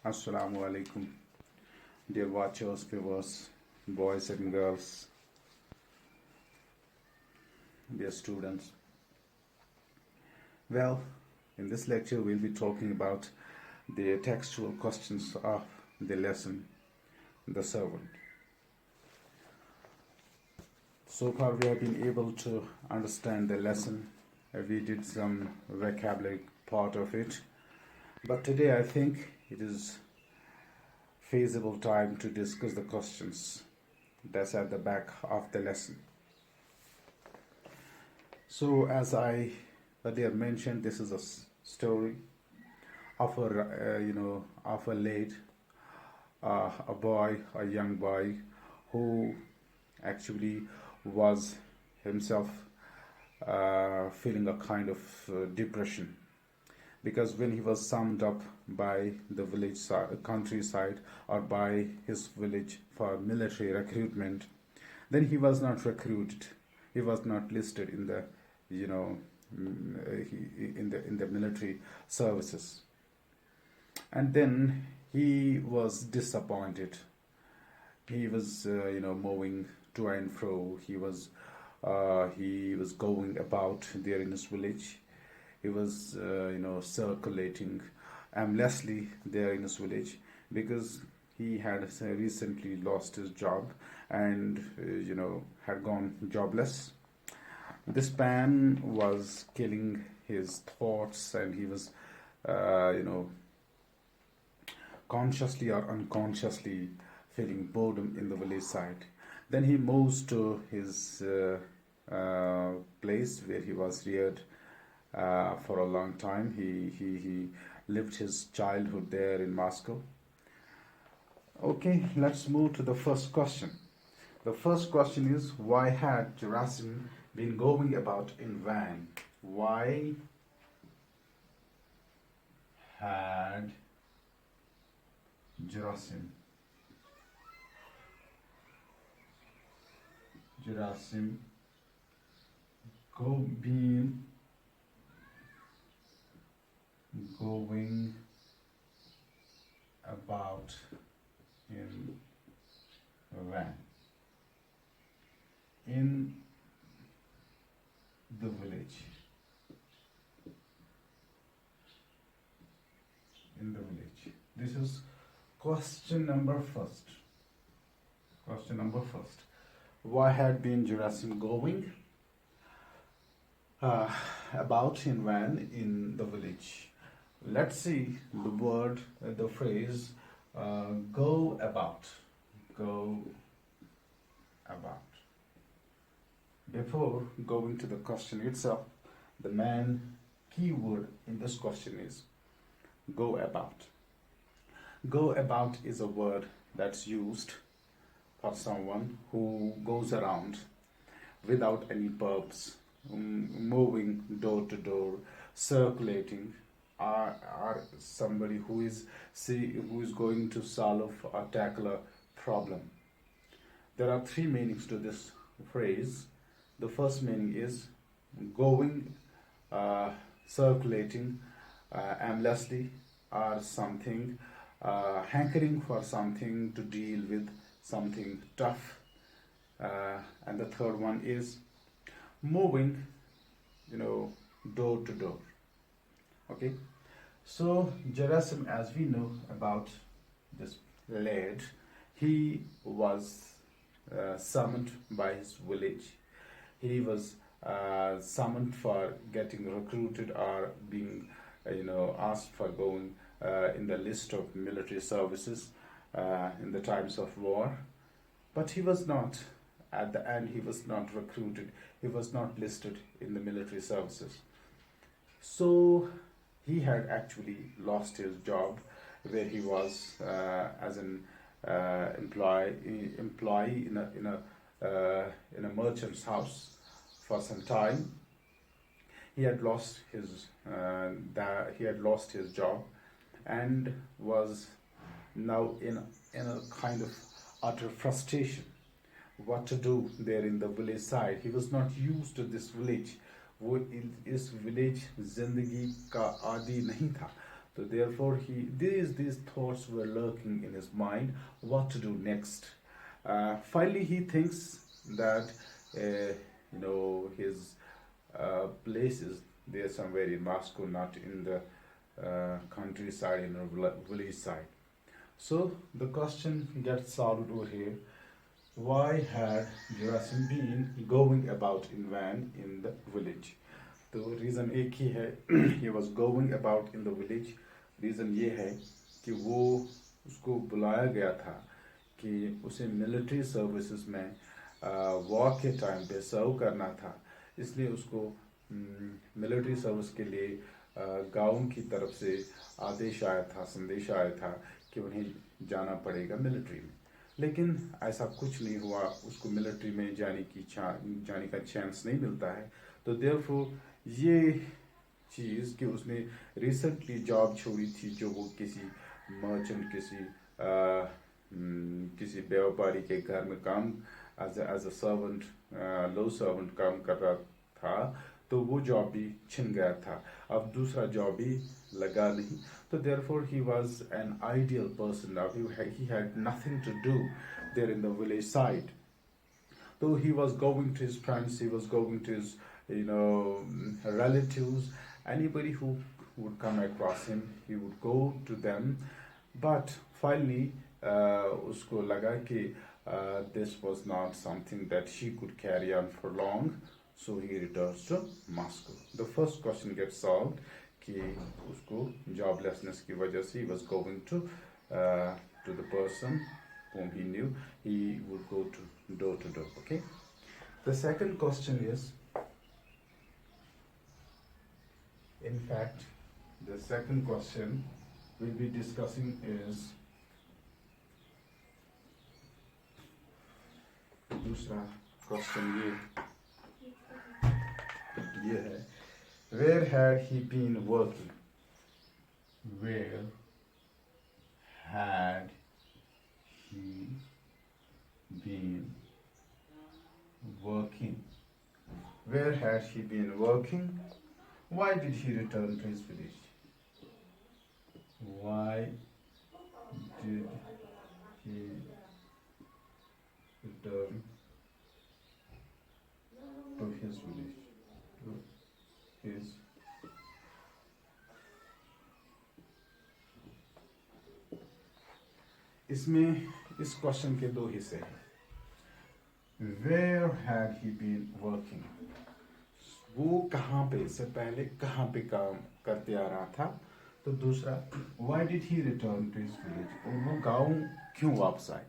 Assalamu alaikum, dear watchers, viewers, boys and girls, dear students. Well, in this lecture, we'll be talking about the textual questions of the lesson, The Servant. So far, we have been able to understand the lesson. We did some vocabulary part of it. But today, I think it is feasible time to discuss the questions that's at the back of the lesson. So, as I earlier mentioned, this is a story of a late a young boy, who actually was himself feeling a kind of depression, because when he was summed up by the countryside, or by his village for military recruitment, then he was not recruited. He was not listed in the in the military services, and then he was disappointed. He was moving to and fro. He was going about there in his village. He was circulating aimlessly there in his village, because he had recently lost his job and had gone jobless. This man was killing his thoughts, and he was consciously or unconsciously feeling boredom in the village side. Then he moves to his place where he was reared for a long time. He lived his childhood there in Moscow. Okay, let's move to the first question. The first question is, why had Gerasim been going about in van? Why had Gerasim been going about in van in the village? This is question number first. Why had been Gerasim going about in van in the village? Let's see the word, the phrase, go about. Go about. Before going to the question itself, the main keyword in this question is go about. Go about is a word that's used for someone who goes around without any purpose, moving door to door, circulating, or somebody who is going to solve or tackle a problem. There are three meanings to this phrase. The first meaning is going, circulating aimlessly, or something, hankering for something to deal with, something tough. And the third one is moving, door to door. Okay, so Gerasim, as we know about this lad, he was summoned by his village. He was summoned for getting recruited, or being asked for going in the list of military services in the times of war. But he was not, at the end, he was not recruited. He was not listed in the military services. So he had actually lost his job, where he was as an employee in a merchant's house for some time. He had lost his job, and was now in a kind of utter frustration. What to do there in the village side? He was not used to this village. वो इस village जिंदगी का आदी नहीं था, So therefore, these thoughts were lurking in his mind. What to do next? Finally, he thinks that his place is there somewhere in Moscow, not in the countryside, in the village side. So the question gets solved over here. Why had Gerasim been going about in van in the village? तो reason एक ही है, he was going about in the village. Reason ये है कि वो उसको बुलाया गया था कि उसे मिलिट्री सर्विसेज में वॉर के टाइम पे सर्व करना था, इसलिए उसको मिलिट्री सर्विस के लिए गांव की तरफ से आदेश आया था, संदेश आया था कि उन्हें जाना पड़ेगा मिलिट्री में। लेकिन ऐसा कुछ नहीं हुआ, उसको मिलिट्री में जाने का चांस नहीं मिलता है। तो देयरफॉर ये चीज़ कि उसने रिसेंटली जॉब छोड़ी थी, जो वो किसी मर्चेंट, किसी व्यापारी के घर में काम as a servant, low servant काम कर रहा था, तो वो जॉब भी छिन गया था, अब दूसरा जॉब भी लगा नहीं। तो therefore he was an ideal person. Now he had nothing to do there in the village side. So he was going to his friends, he was going to his relatives, anybody who would come across him, he would go to them. But finally उसको लगा कि this was not something that she could carry on for long, so he returns to Moscow. The first question gets solved कि उसको joblessness की वजह से he was going to the person whom he knew, he would go to door. Okay. The second question is, in fact, the second question we'll be discussing is दूसरा question ये है, where had he been working? Where had he been working? Where had he been working? Why did he return to his village? Why did he return to his village? To his इसमें इस question के दो हिस्से हैं। Where had he been working? वो कहाँ पे, से पहले कहाँ पे काम करते आ रहा था। तो दूसरा, why did he return to his village? और वो गाँव क्यों वापस आए,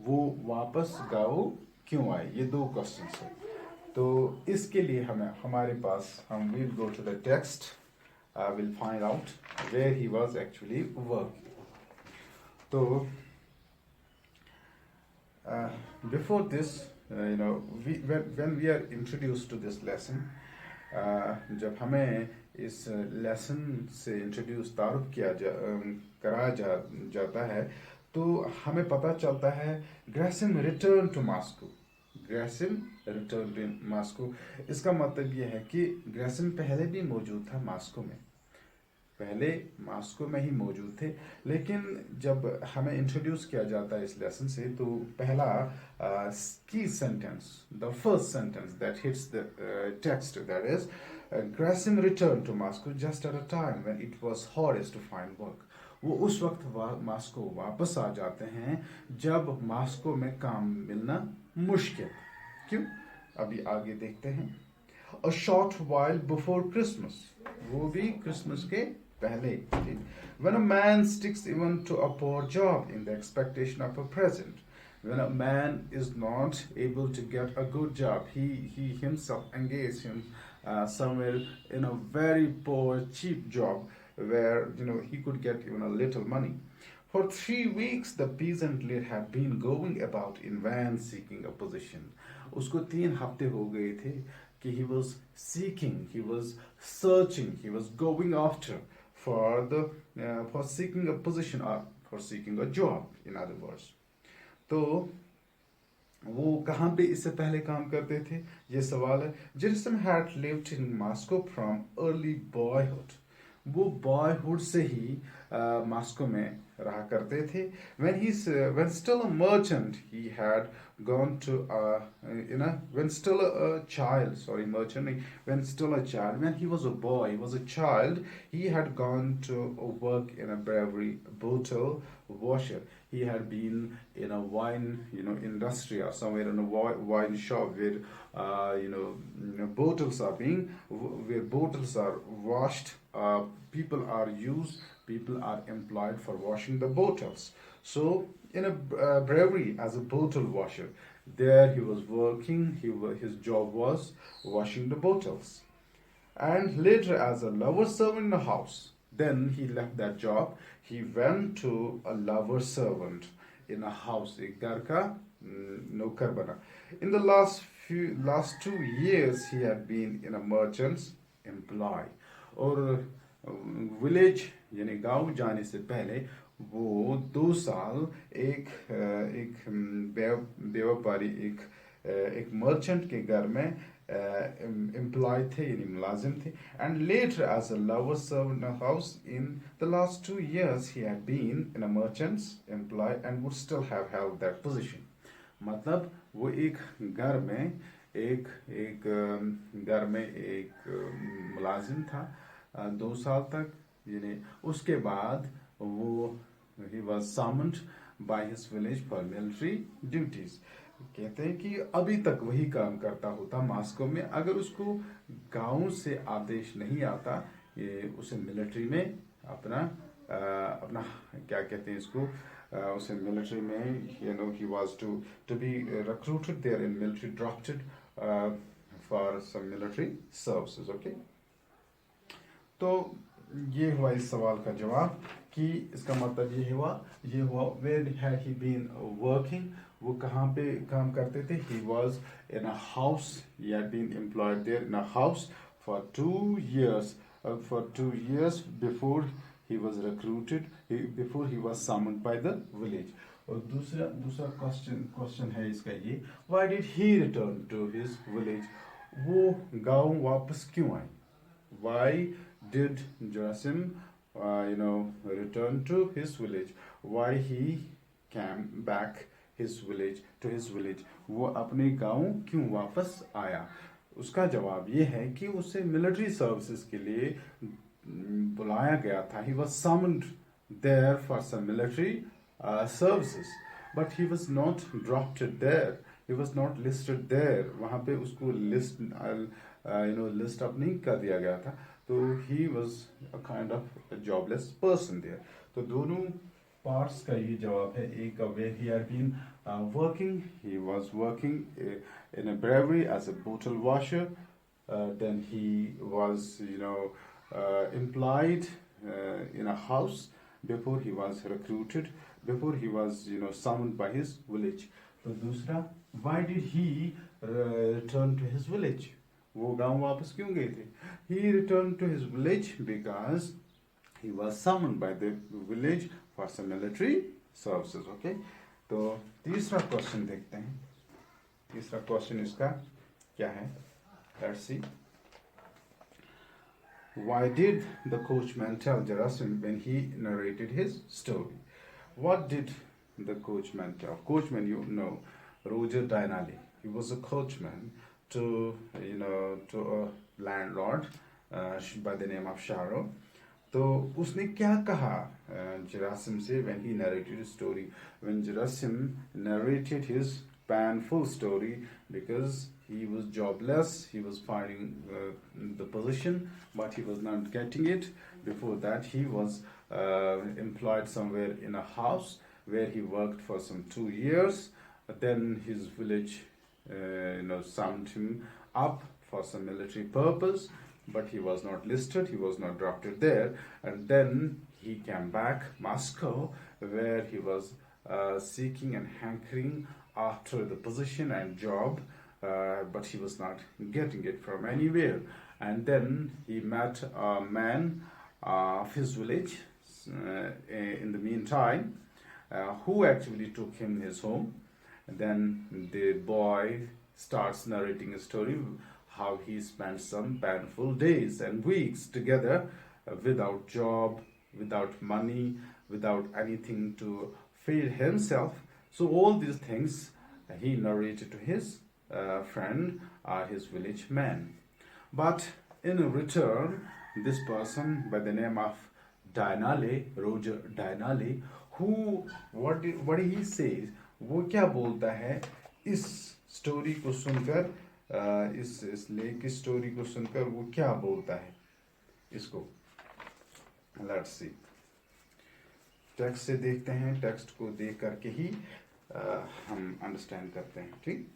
वो वापस गाँव क्यों आए, ये दो क्वेश्चन है। तो इसके लिए हमारे पास हम will go to the text, will find out where he was actually working. So before this, when we are introduced to this lesson, जब हमें इस लेसन से इंट्रोड्यूस तारुफ कराया जाता है, तो हमें पता चलता है Gerasim return to Moscow. Gerasim return to Moscow, इसका मतलब ये है कि ग्रेसिम पहले भी मौजूद था मॉस्को में, पहले मॉस्को में ही मौजूद थे। लेकिन जब हमें इंट्रोड्यूस किया जाता है इस लेसन से, तो पहला की sentence, the first sentence that hits the text, that is Gerasim return to Moscow just at a time when it was hardest to find work. वो उस वक्त मॉस्को वापस आ जाते हैं जब मॉस्को में काम मिलना मुश्किल। क्यों, अभी आगे देखते हैं। A short while before Christmas, वो भी क्रिसमस के पहले। When a man sticks even to a poor job in the expectation of a present, when a man is not able to get a good job, he himself engages him somewhere in a very poor, cheap job where he could get even a little money. For 3 weeks, the peasant lad had been going about in vans seeking a position. उसको 3 हफ्ते हो गए थे कि he was seeking, he was searching, he was going after for seeking a position or for seeking a job, in other words. तो वो कहाँ पे इससे पहले काम करते थे, ये सवाल है। Jerusalem had lived in Moscow from early boyhood. वो बॉयहुड से ही मॉस्को में रहा करते थे. When still a merchant, he had gone to when still a child, sorry, merchant, when still a child, when he was a boy, he was a child, he had gone to work in a brewery, bottle washer. He had been in a wine, industry, or somewhere in a wine shop where bottles are being, where bottles are washed, people are used, people are employed for washing the bottles. So in a brewery as a bottle washer, there he was working. His job was washing the bottles. And later as a lover servant in the house. Then he left that job. He went to a lover servant in a house. एक घर का नौकर बना. In the last 2 years he had been in a merchant's employ. और village यानी गांव जाने से पहले वो 2 साल एक व्यापारी, एक मर्चेंट के घर में एम्प्लॉय थे, यानी मुलाजिम थे. And later as a lower servant house. In the last 2 years he had been in a merchant's employ and would still have held that position. मतलब वो एक घर में एक मुलाजिम था 2 साल तक, यानी उसके बाद वो he was summoned by his village for military duties. कहते हैं कि अभी तक वही काम करता होता मॉस्को में अगर उसको गांव से आदेश नहीं आता ये उसे मिलिट्री में अपना क्या कहते हैं इसको, उसे मिलिट्री में he was to be recruited there in military, drafted for some military services. Okay, तो ये हुआ इस सवाल का जवाब कि इसका मतलब ये हुआ where had he been working, वो कहाँ पे काम करते थे. He was in a house, he had been employed there in a house for 2 years, before he was recruited, before he was summoned by the village. और दूसरा question है इसका ये, why did he return to his village, वो गाँव वापस क्यों आए. Why did Jarasim return to his village, why he came back to his village, वो अपने गांव क्यों वापस आया. उसका जवाब ये है कि उसे मिलिट्री सर्विसेज के लिए बुलाया गया था. He was summoned there for some military services, but he was not drafted there, he was not listed there. वहाँ पे उसको list up नहीं कर दिया गया था, तो he was a kind of a jobless person there. तो दोनों पार्ट्स का ये जवाब है. एक where he had been working, he was working in a brewery as a bottle washer. Then he was employed in a house before he was recruited, before he was summoned by his village. तो दूसरा, why did he return to his village, वो गांव वापस क्यों गए थे. He returned to his village because he was summoned by the village for some military services. Okay, तो तीसरा क्वेश्चन देखते हैं. तीसरा क्वेश्चन इसका क्या है, let's see. Why did the coachman tell Jarasim when he narrated his story? What did the coachman tell? Coachman, Roger Dinali. He was a coachman to a landlord by the name of Sharo. तो उसने क्या कहा Jarasim से when he narrated his story, when Jarasim narrated his painful story, because he was jobless, he was finding the position but he was not getting it. Before that he was employed somewhere in a house where he worked for some 2 years. Then his village summoned him up for some military purpose, but he was not listed, he was not drafted there. And then he came back Moscow, where he was seeking and hankering after the position and job, but he was not getting it from anywhere. And then he met a man of his village in the meantime, who actually took him his home. And then the boy starts narrating a story how he spent some painful days and weeks together without job, without money, without anything to feed himself. So all these things he narrated to his friend or his village man. But in return, this person by the name of Dinale, Roger Dinale, who what he says, वो क्या बोलता है इस story को सुनकर, इस लेख की स्टोरी को सुनकर वो क्या बोलता है इसको, लेट्स सी। टेक्स्ट से देखते हैं, टेक्स्ट को देख करके ही हम अंडरस्टैंड करते हैं, ठीक।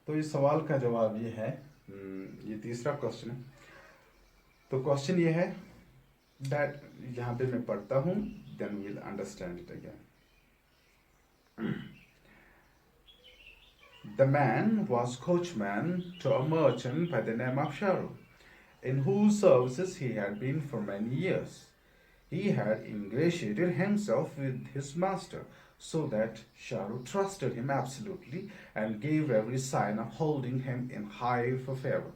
तो इस सवाल का जवाब ये है, ये तीसरा क्वेश्चन है। तो क्वेश्चन ये है दैट, यहाँ पे मैं पढ़ता हूँ, then we will understand it again. The man was coachman to a merchant by the name of Sharu, in whose services he had been for many years. He had ingratiated himself with his master, so that Sharu trusted him absolutely and gave every sign of holding him in high favor.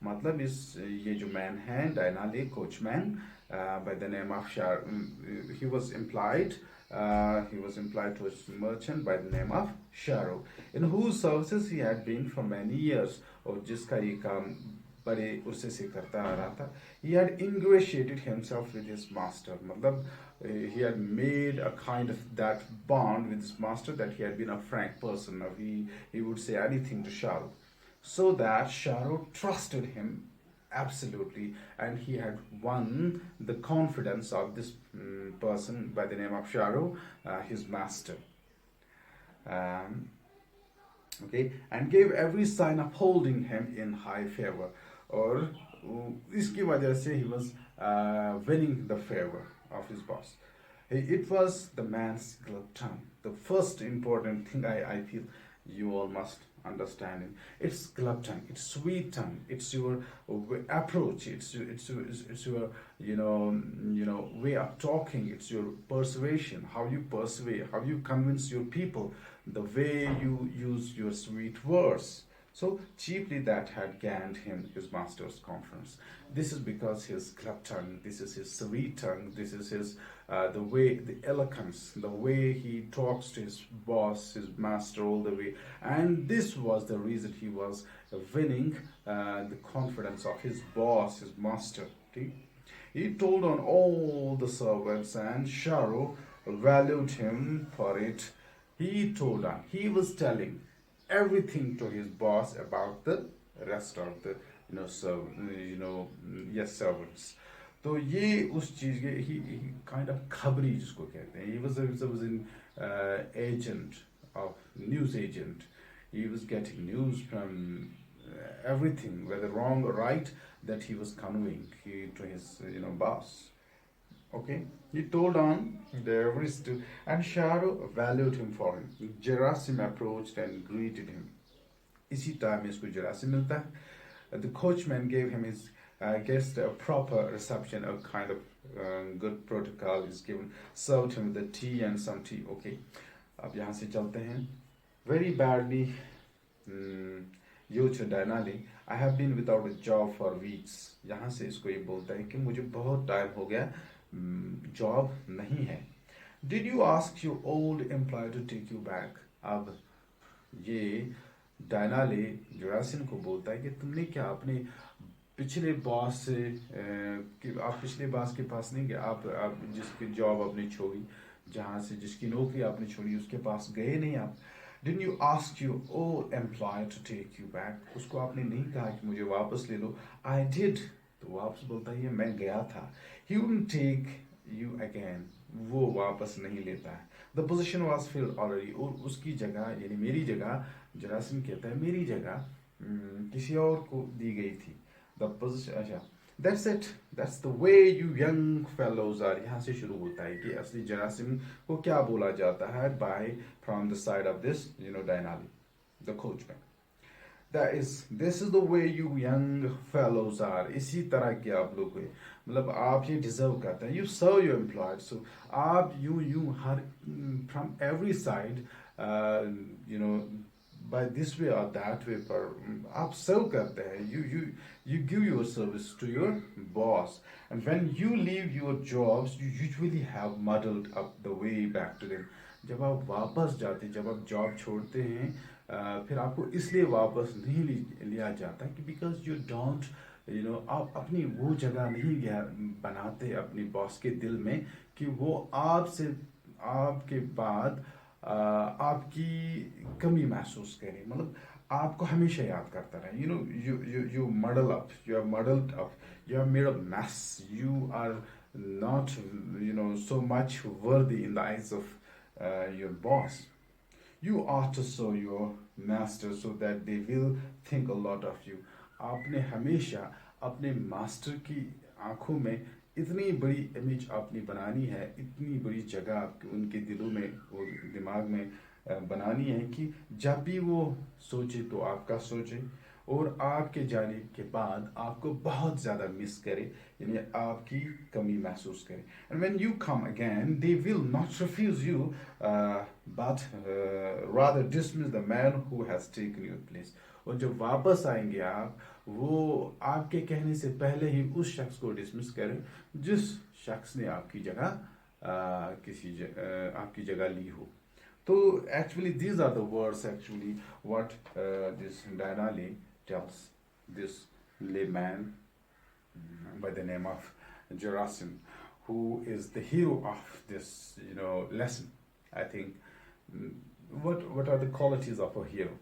मतलब इस ये जो man है डायनाले coachman by the name of Sharu, he was implied to a merchant by the name of Sharu, in whose services he had been for many years, और जिसका ये काम बड़े उर्से से करता आ रहा था. He had ingratiated himself with his master, मतलब he had made a kind of that bond with his master that he had been a frank person. He would say anything to Sharu, so that Sharu trusted him absolutely, and he had won the confidence of this person by the name of Sharu, his master. Okay, and gave every sign of holding him in high favor. और इसकी वजह से he was winning the favor of his boss. It was the man's glove tongue. The first important thing I feel you all must understand it. It's glove tongue. It's sweet tongue. It's your approach. It's your way of talking. It's your persuasion. How you persuade. How you convince your people. The way you use your sweet words. So chiefly that had gained him his master's confidence. This is because his glove tongue, this is his sweet tongue, this is his the way, the eloquence, the way he talks to his boss, his master all the way. And this was the reason he was winning the confidence of his boss, his master. Okay? He told on all the servants, and Sharu valued him for it. He told on, he was telling everything to his boss about the rest of the servants. तो ये उस चीज के he kind of खबरी जिसको कहते हैं. He was an agent of news agent. He was getting news from everything, whether wrong or right, that he was conveying to his boss. Okay, he told on every student, and Sharu valued him for him. Gerasim approached and greeted him. इसी time इसको Gerasim मिलता है. The coachman gave him his guest a proper reception, a kind of good protocol is given. Served him with the tea and some tea. Okay, अब यहाँ से चलते हैं. Very badly, Yocha Dainali, I have been without a job for weeks. यहाँ से इसको ये बोलता है कि मुझे बहुत टाइम हो गया, जॉब नहीं है. Did you ask your old employer to take you back? अब ये डायनाले जोरासिन को बोलता है कि तुमने क्या अपने पिछले बॉस से कि आप पिछले बॉस के पास नहीं गए, आप जिसकी जॉब आपने छोड़ी, जहाँ से जिसकी नौकरी आपने छोड़ी, उसके पास गए नहीं आप. Didn't you ask your old employer to take you back? उसको आपने नहीं कहा कि मुझे वापस ले लो. I did. तो वापस बोलता है मैं गया था. He wouldn't take you again. वो वापस नहीं लेता है. The position was filled already. और उसकी जगह यानी मेरी जगह, जरासिम कहता है मेरी जगह किसी और को दी गई थी. The position, अच्छा, that's it. That's the way you young fellows are. यहाँ से शुरू होता है कि असली जरासिम को क्या बोला जाता है by from the side of this Dainali, the coachman. This is the way you young fellows are. इसी तरह के आप लोग हैं. मतलब आप ये deserve करते हैं. You serve your employer. So आप you her from every side by this way or that way पर आप सर्व करते हैं, you give your service to your boss, and when you leave your jobs you usually have muddled up the way back to them. जब आप वापस जाते, जब आप जॉब छोड़ते हैं, फिर आपको इसलिए वापस नहीं लिया जाता कि बिकॉज यू डोंट आप अपनी वो जगह नहीं बनाते अपनी बॉस के दिल में कि वो आपसे आपके बाद आपकी कमी महसूस करे, मतलब आपको हमेशा याद करता रहे. You muddle up, you are muddled up, you have made a mess, you are not so much worthy in the eyes of your boss. You ought to show your master so that they will think a lot of you. आपने हमेशा अपने master की आंखों में इतनी बड़ी image अपनी बनानी है, इतनी बड़ी जगह आपके उनके दिलों में और दिमाग में बनानी है कि जब भी वो सोचे तो आपका सोचे, और आपके जाने के बाद आपको बहुत ज़्यादा मिस करे, यानी आपकी कमी महसूस करे. And when you come again they will not refuse you but rather dismiss the man who has taken your place. और जब वापस आएंगे आप, वो आपके कहने से पहले ही उस शख्स को डिसमिस करें जिस शख्स ने आपकी जगह आपकी जगह ली हो. तो actually these are the words actually what this Diana Lee tells this layman by the name of Gerasim, who is the hero of this lesson. I think what are the qualities of a hero?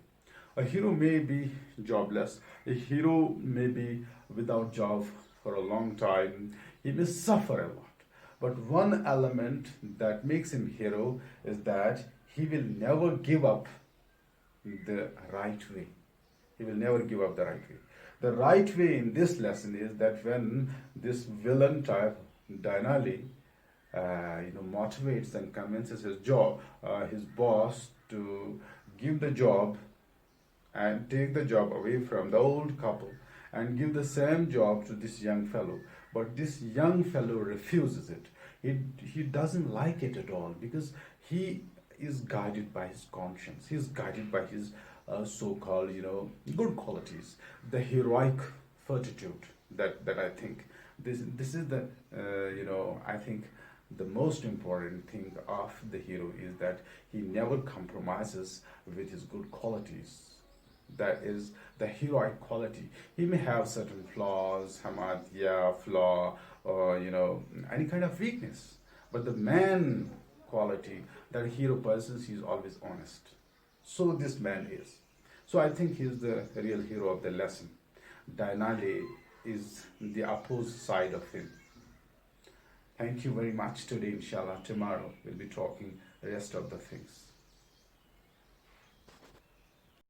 A hero may be jobless, a hero may be without job for a long time, he may suffer a lot, but one element that makes him hero is that he will never give up the right way. He will never give up the right way. The right way in this lesson is that when this villain type Dainali motivates and convinces his boss to give the job and take the job away from the old couple and give the same job to this young fellow, but this young fellow refuses it. He doesn't like it at all because he is guided by his conscience. He is guided by his so-called good qualities, the heroic fortitude that I think this is the I think the most important thing of the hero is that he never compromises with his good qualities. That is the heroic quality. He may have certain flaws, hamadya flaw, or any kind of weakness, but the man quality, that hero person, he is always honest. So this man is. So I think he is the real hero of the lesson. Dainale is the opposite side of him. Thank you very much today. Inshallah, tomorrow we'll be talking the rest of the things.